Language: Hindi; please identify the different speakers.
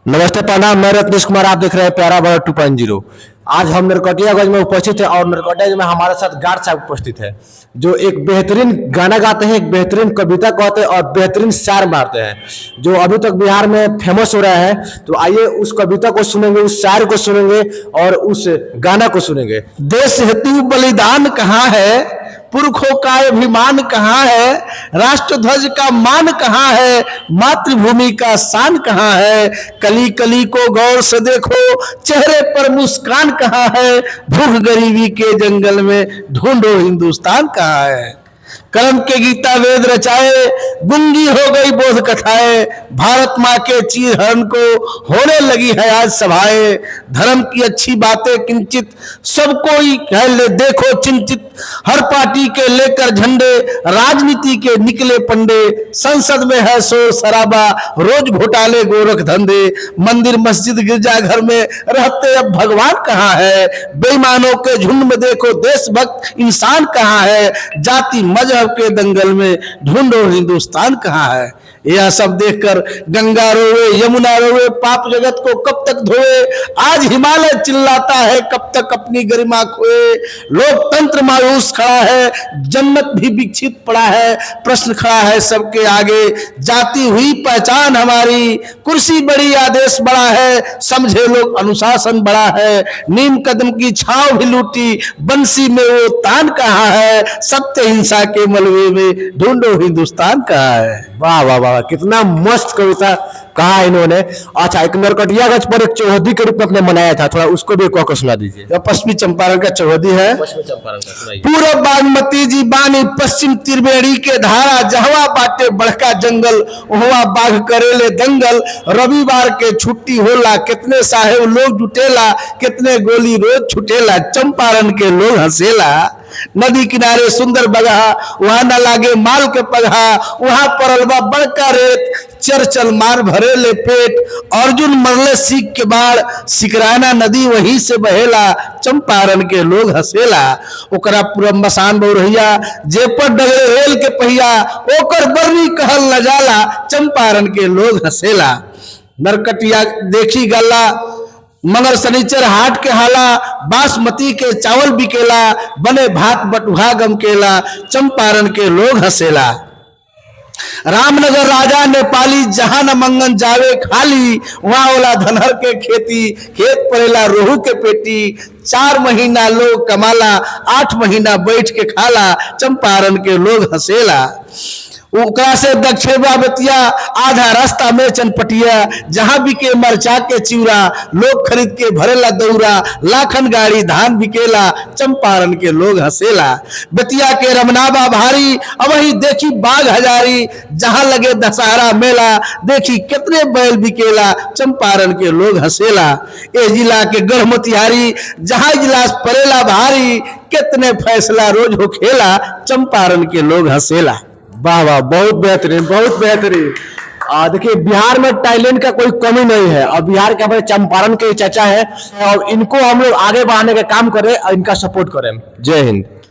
Speaker 1: नमस्ते प्रणाम, मैं रत्नेश कुमार। आप देख रहे हैं प्यारा भारत 2.0। आज हम नरकटियागंज में उपस्थित हैं और नरकटियागंज में हमारे साथ गार्ड साहब उपस्थित है, जो एक बेहतरीन गाना गाते हैं, एक बेहतरीन कविता कहते हैं और बेहतरीन शायर मारते हैं, जो अभी तक बिहार में फेमस हो रहा है। तो आइए उस कविता को सुनेंगे, उस शायर को सुनेंगे और उस गाना को सुनेंगे।
Speaker 2: देश हेतु बलिदान कहाँ है, पुरखों का अभिमान कहाँ है, राष्ट्र ध्वज का मान कहाँ है, मातृभूमि का शान कहाँ है। कली कली को गौर से देखो, चेहरे पर मुस्कान कहाँ है, भूख गरीबी के जंगल में ढूंढो हिंदुस्तान कहाँ है। कलम के गीता वेद रचाए, गुंगी हो गई बोध कथाएं, भारत माँ के चीर हरण को होने लगी है आज सभाएं। धर्म की अच्छी बातें किंचित सब कोई कह ले देखो चिंतित, हर पार्टी के लेकर झंडे, राजनीति के निकले पंडे, संसद में है शोर शराबा, रोज घोटाले गोरख धंधे, मंदिर मस्जिद गिरजाघर में रहते अब भगवान कहाँ है। बेईमानों के झुंड में देखो देशभक्त इंसान कहाँ है, जाति मजहब के दंगल में ढूंढो हिंदुस्तान कहाँ है। यह सब देखकर गंगा रोवे यमुना रोवे, पाप जगत को कब तक धोए, आज हिमालय चिल्लाता है कब तक अपनी गरिमा खोए। लोकतंत्र मायूस खड़ा है, जन्नत भी विकसित पड़ा है, प्रश्न खड़ा है सबके आगे, जाती हुई पहचान हमारी, कुर्सी बड़ी आदेश बड़ा है, समझे लोग अनुशासन बड़ा है। नीम कदम की छाव भी लूटी, बंसी में वो तान कहाँ है, सत्य हिंसा के मलबे में ढूंढो हिंदुस्तान कहाँ है।
Speaker 1: वाह वाह वाह, कितना मस्त कविता कहा इन्होंने। अच्छा, एक नरकटियागंज पर एक चौहदी के रूप में अपने मनाया था, थोड़ा उसको भी कह सुना दीजिए।
Speaker 2: यह पश्चिमी चंपारण का चौहदी है। पूर्व बागमती जी बानी, पश्चिम त्रिवेणी के धारा, जहवा बाटे बड़का जंगल, वहाँ बाघ करेले दंगल। रविवार के छुट्टी होला, कितने साहेब लोग जुटेला, कितने गोली रोज छुटेला, चंपारण के लोग हंसेला। नदी किनारे सुंदर बगहा, वहां न लागे माल के पगहा, वहां परलबा बड़का रेत, चरचल मार भरे ले पेट। अर्जुन मरले सीख के बाढ़, सिकराना नदी वहीं से बहेला, चंपारण के लोग हंसेला। ओकरा पूरा मसान बहुरहिया, जे पर डगरे रेल के पहिया, ओकर बरनी कहल न जाला, चंपारण के लोग हंसेला। नरकटिया देखी गल्ला, मगर सनीचर हाट के हाला, बासमती के चावल बिकेला, बने भात बटुहा गमकेला, चंपारण के लोग हंसेला। रामनगर राजा नेपाली, जहां न मंगन जावे खाली, वहां वाला धनहर के खेती, खेत पड़ेला रोहू के पेटी। 4 महीना लोग कमाला, 8 महीना बैठ के खाला, चंपारण के लोग हंसेला। ओकरा से दक्षिणवा बतिया, आधा रास्ता में चनपटिया, जहां बिके मरचा के चिवरा, लोग खरीद के भरेला दौरा, लाखन गाड़ी धान बिकेला, चंपारण के लोग हंसेला। बतिया के रमनाबा भारी, अब वही देखी बाघ हजारी, जहां लगे दशहरा मेला, देखी कितने बैल बिकेला, चंपारण के लोग हंसेला। ए जिला के गढ़मतिहारी, जहां इजलास पड़ेला भारी, कितने फैसला रोज हो खेला, चंपारण के लोग हंसेला।
Speaker 1: वाह वाह, बहुत बेहतरीन, बहुत बेहतरीन। देखिए, बिहार में टैलेंट का कोई कमी नहीं है और बिहार के हमारे चंपारण के चाचा है और इनको हम लोग आगे बढ़ाने का काम करें और इनका सपोर्ट करें। जय हिंद।